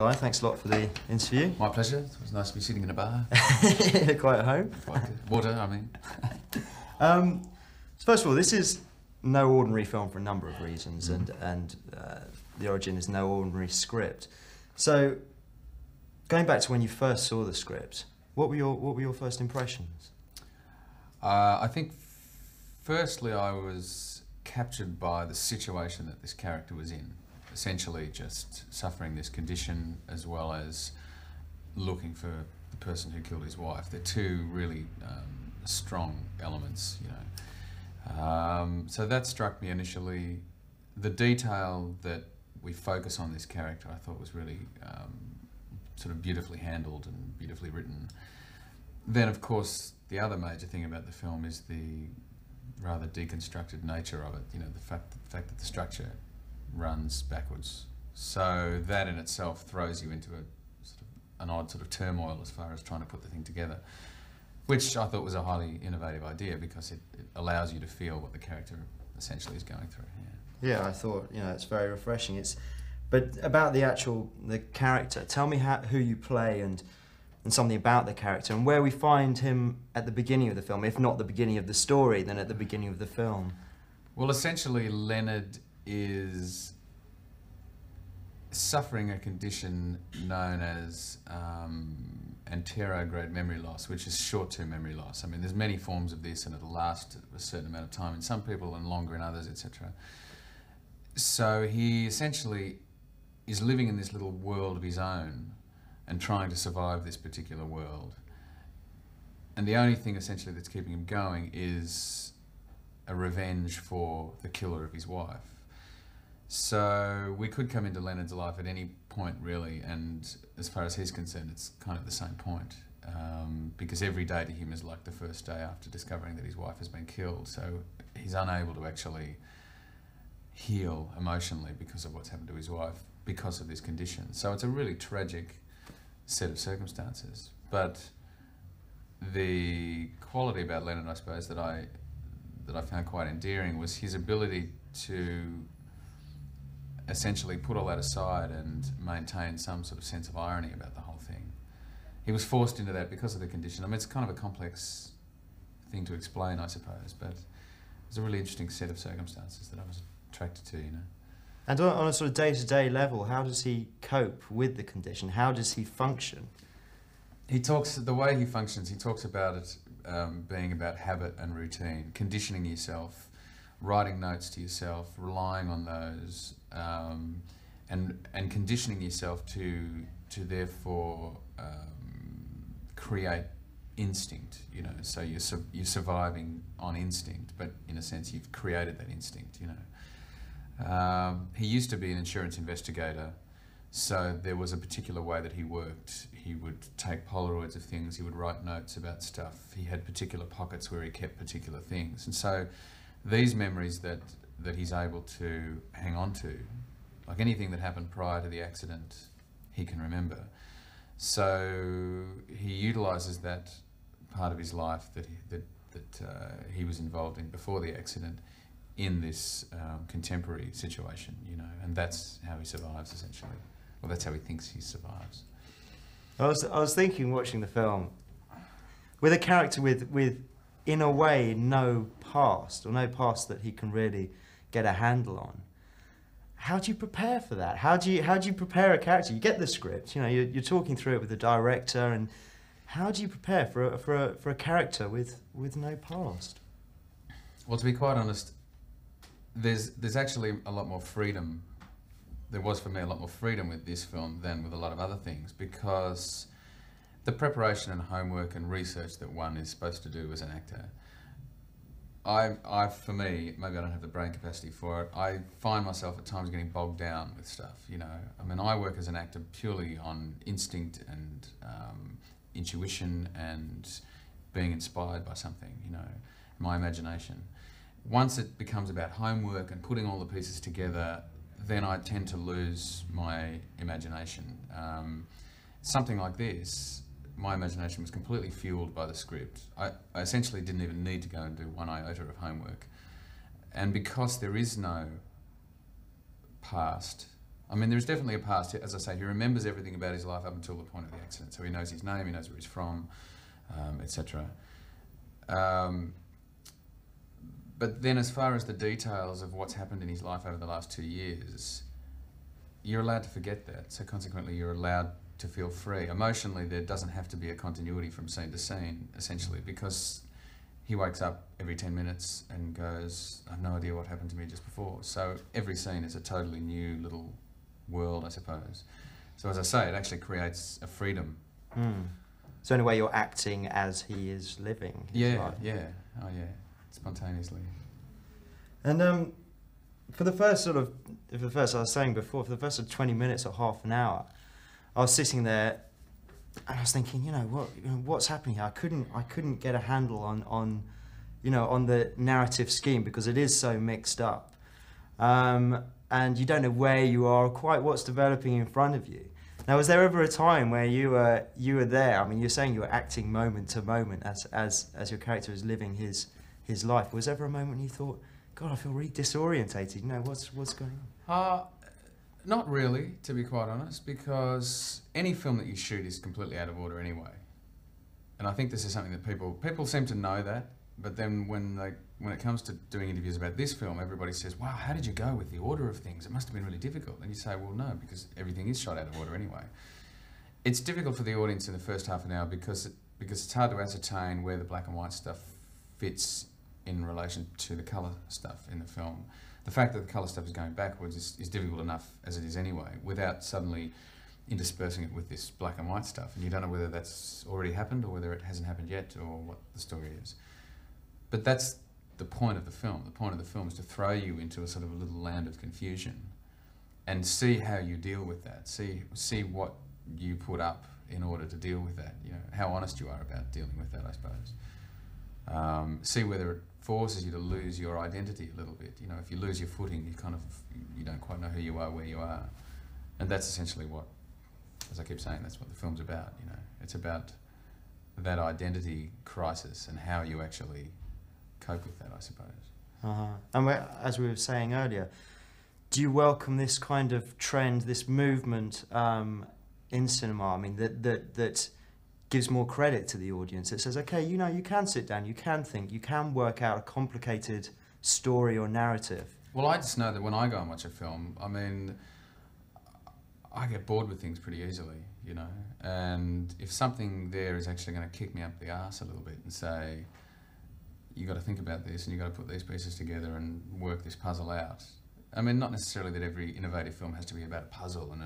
Hi, thanks a lot for the interview. My pleasure. It was nice to be sitting in a bar. Quite at home. Water, I mean. So first of all, this is no ordinary film for a number of reasons, and the origin is no ordinary script. So, going back to when you first saw the script, what were your first impressions? I think, firstly, I was captured by the situation that this character was in. Essentially, just suffering this condition, as well as looking for the person who killed his wife. They're two really strong elements, you know. So that struck me initially. The detail that we focus on this character, I thought was really sort of beautifully handled and beautifully written. Then, of course, the other major thing about the film is the rather deconstructed nature of it. You know, the fact that the structure runs backwards. So that in itself throws you into an odd sort of turmoil as far as trying to put the thing together, which I thought was a highly innovative idea because it allows you to feel what the character essentially is going through. Yeah, I thought, you know, it's very refreshing. But about the character, tell me who you play and something about the character and where we find him at the beginning of the film. If not the beginning of the story, then at the beginning of the film. Well, essentially, Leonard is suffering a condition known as anterograde memory loss, which is short-term memory loss. I mean, there's many forms of this and it'll last a certain amount of time in some people and longer in others, etc. So he essentially is living in this little world of his own and trying to survive this particular world. And the only thing essentially that's keeping him going is a revenge for the killer of his wife. So we could come into Leonard's life at any point really, and as far as he's concerned, it's kind of the same point. Because every day to him is like the first day after discovering that his wife has been killed. So he's unable to actually heal emotionally because of what's happened to his wife because of this condition. So it's a really tragic set of circumstances. But the quality about Leonard, I suppose, that I found quite endearing was his ability to essentially put all that aside and maintain some sort of sense of irony about the whole thing. He was forced into that because of the condition. I mean, it's kind of a complex thing to explain, I suppose, but it's a really interesting set of circumstances that I was attracted to, you know. And on a sort of day-to-day level, how does he cope with the condition? How does he function? The way he functions, he talks about it being about habit and routine, conditioning yourself, writing notes to yourself, relying on those, and conditioning yourself to therefore create instinct, you know. So you're surviving on instinct, but in a sense you've created that instinct, you know. He used to be an insurance investigator, so there was a particular way that he worked. He would take Polaroids of things, he would write notes about stuff. He had particular pockets where he kept particular things. And so these memories that he's able to hang on to, like anything that happened prior to the accident, he can remember. So he utilises that part of his life that he was involved in before the accident in this contemporary situation, you know, and that's how he survives essentially. Well, that's how he thinks he survives. I was thinking, watching the film, with a character with in a way no past, or no past that he can really get a handle on. How do you prepare for that? How do you prepare a character? You get the script, you know, you're talking through it with the director, and how do you prepare for a character with no past? Well, to be quite honest, there's actually a lot more freedom. There was for me a lot more freedom with this film than with a lot of other things, because the preparation and homework and research that one is supposed to do as an actor, for me, maybe I don't have the brain capacity for it, I find myself at times getting bogged down with stuff, you know. I mean, I work as an actor purely on instinct and intuition and being inspired by something, you know, my imagination. Once it becomes about homework and putting all the pieces together, then I tend to lose my imagination. Something like this, my imagination was completely fueled by the script. I essentially didn't even need to go and do one iota of homework. And because there is no past, I mean, there's definitely a past. As I say, he remembers everything about his life up until the point of the accident. So he knows his name, he knows where he's from, etc. But then as far as the details of what's happened in his life over the last 2 years, you're allowed to forget that. So consequently, you're allowed to feel free. Emotionally, there doesn't have to be a continuity from scene to scene, essentially, because he wakes up every 10 minutes and goes, I have no idea what happened to me just before. So every scene is a totally new little world, I suppose. So as I say, it actually creates a freedom. So in a way, you're acting as he is living his life. Yeah. Oh, yeah. Spontaneously. And for the first I was saying before, for the first 20 minutes or half an hour, I was sitting there and I was thinking, what's happening here? I couldn't get a handle on the narrative scheme because it is so mixed up, and you don't know where you are or quite what's developing in front of you. Now, was there ever a time where you were there? I mean, you're saying you were acting moment to moment as your character is living his life. Was there ever a moment when you thought, God, I feel really disorientated? What's going on? Not really, to be quite honest, because any film that you shoot is completely out of order anyway. And I think this is something that people seem to know that, but then when it comes to doing interviews about this film, everybody says, wow, how did you go with the order of things? It must have been really difficult. And you say, well, no, because everything is shot out of order anyway. It's difficult for the audience in the first half an hour because it's hard to ascertain where the black and white stuff fits in relation to the colour stuff in the film. The fact that the colour stuff is going backwards is difficult enough as it is anyway, without suddenly interspersing it with this black and white stuff. And you don't know whether that's already happened or whether it hasn't happened yet or what the story is. But that's the point of the film. The point of the film is to throw you into a sort of a little land of confusion and see how you deal with that. See what you put up in order to deal with that. How honest you are about dealing with that, I suppose. See whether it forces you to lose your identity a little bit. If you lose your footing, you don't quite know who you are, where you are. And that's essentially what, as I keep saying, that's what the film's about. It's about that identity crisis and how you actually cope with that, I suppose. And as we were saying earlier, do you welcome this kind of trend, this movement in cinema? I mean, that gives more credit to the audience. It says, okay, you can sit down, you can think, you can work out a complicated story or narrative. Well, I just know that when I go and watch a film, I mean, I get bored with things pretty easily, and if something there is actually going to kick me up the arse a little bit and say, you got to think about this and you got to put these pieces together and work this puzzle out. I mean, not necessarily that every innovative film has to be about a puzzle and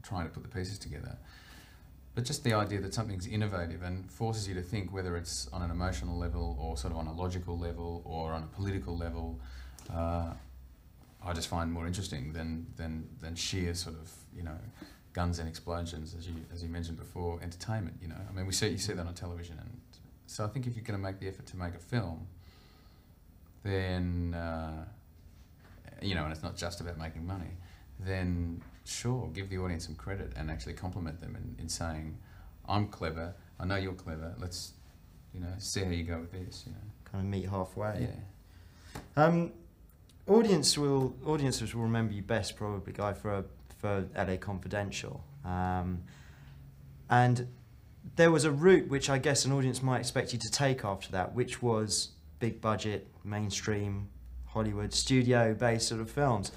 trying to put the pieces together. But just the idea that something's innovative and forces you to think, whether it's on an emotional level or sort of on a logical level or on a political level, I just find more interesting than sheer sort of guns and explosions, as you mentioned before, entertainment. I mean, you see that on television, and so I think if you're going to make the effort to make a film, then and it's not just about making money, then sure, give the audience some credit and actually compliment them in saying, I'm clever, I know you're clever, let's, see how you go with this, Kind of meet halfway. Yeah. Audiences will remember you best probably, Guy, for LA Confidential. And there was a route which I guess an audience might expect you to take after that, which was big budget, mainstream, Hollywood, studio-based sort of films.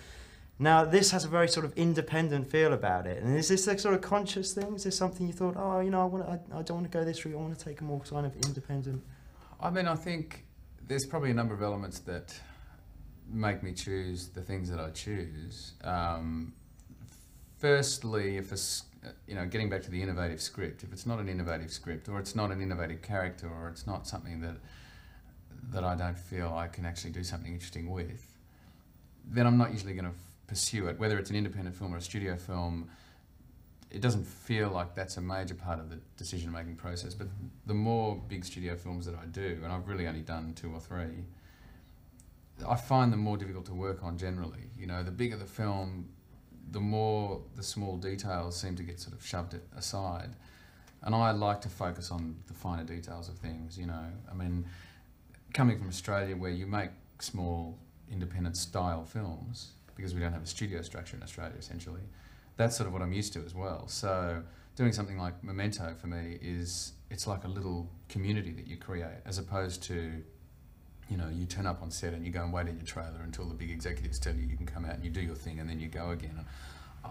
Now, this has a very sort of independent feel about it. And is this a sort of conscious thing? Is this something you thought, I don't want to go this route, I want to take a more kind of independent... I mean, I think there's probably a number of elements that make me choose the things that I choose. Firstly, if it's, getting back to the innovative script, if it's not an innovative script, or it's not an innovative character, or it's not something that I don't feel I can actually do something interesting with, then I'm not usually going to pursue it. Whether it's an independent film or a studio film, it doesn't feel like that's a major part of the decision-making process. But the more big studio films that I do, and I've really only done 2 or 3, I find them more difficult to work on generally. The bigger the film, the more the small details seem to get sort of shoved aside. And I like to focus on the finer details of things, I mean, coming from Australia where you make small independent style films, because we don't have a studio structure in Australia, essentially. That's sort of what I'm used to as well. So doing something like Memento for me it's like a little community that you create, as opposed to, you know, you turn up on set and you go and wait in your trailer until the big executives tell you can come out and you do your thing and then you go again.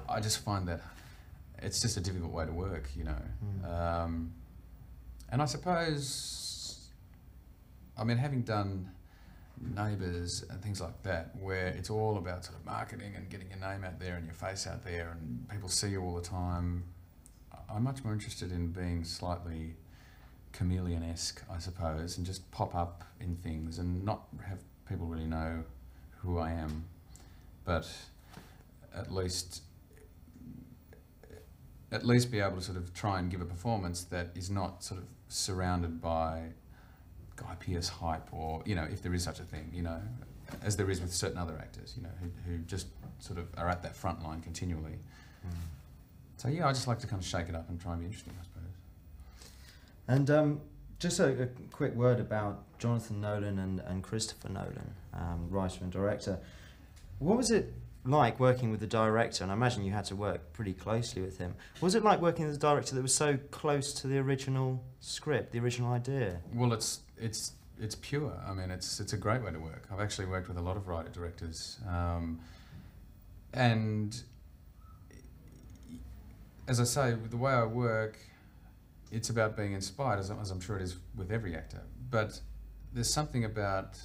I just find that it's just a difficult way to work, you know. And I suppose, I mean, having done Neighbours and things like that, where it's all about sort of marketing and getting your name out there and your face out there and people see you all the time, I'm much more interested in being slightly chameleon-esque, I suppose, and just pop up in things and not have people really know who I am, but at least be able to sort of try and give a performance that is not sort of surrounded by Guy Pearce hype, or, you know, if there is such a thing, you know, as there is with certain other actors, you know, who just sort of are at that front line continually. So yeah, I just like to kind of shake it up and try and be interesting, I suppose. And just a quick word about Jonathan Nolan and Christopher Nolan, writer and director. What was it like working with the director? And I imagine you had to work pretty closely with him. What was it like working with a director that was so close to the original script, the original idea? Well, it's pure. I mean, it's a great way to work. I've actually worked with a lot of writer-directors, and as I say, the way I work, it's about being inspired, as I'm sure it is with every actor. But there's something about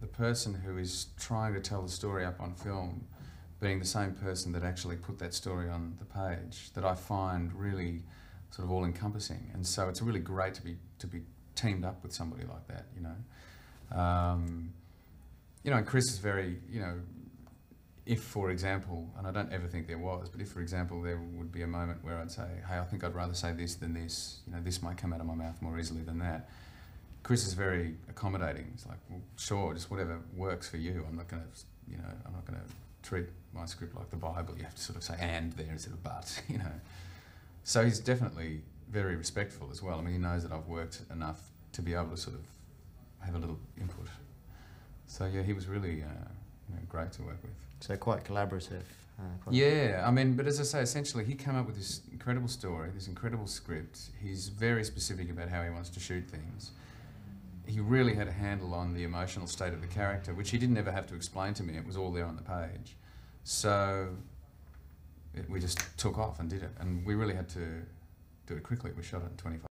the person who is trying to tell the story up on film being the same person that actually put that story on the page that I find really sort of all-encompassing. And so it's really great to be teamed up with somebody like that, you know. You know, and Chris is very, you know, if, for example, and I don't ever think there was, but if, for example, there would be a moment where I'd say, hey, I think I'd rather say this than this, you know, this might come out of my mouth more easily than that. Chris is very accommodating. He's like, well, sure, just whatever works for you. I'm not going to, you know, I'm not going to treat my script like the Bible. You have to sort of say and there instead of but, you know. So he's definitely very respectful as well. I mean, he knows that I've worked enough to be able to sort of have a little input. So yeah, he was really you know, great to work with. So quite collaborative. Yeah, I mean, but as I say, essentially he came up with this incredible story, this incredible script. He's very specific about how he wants to shoot things. He really had a handle on the emotional state of the character, which he didn't ever have to explain to me. It was all there on the page. So we just took off and did it. And we really had to do it quickly. We shot it in 25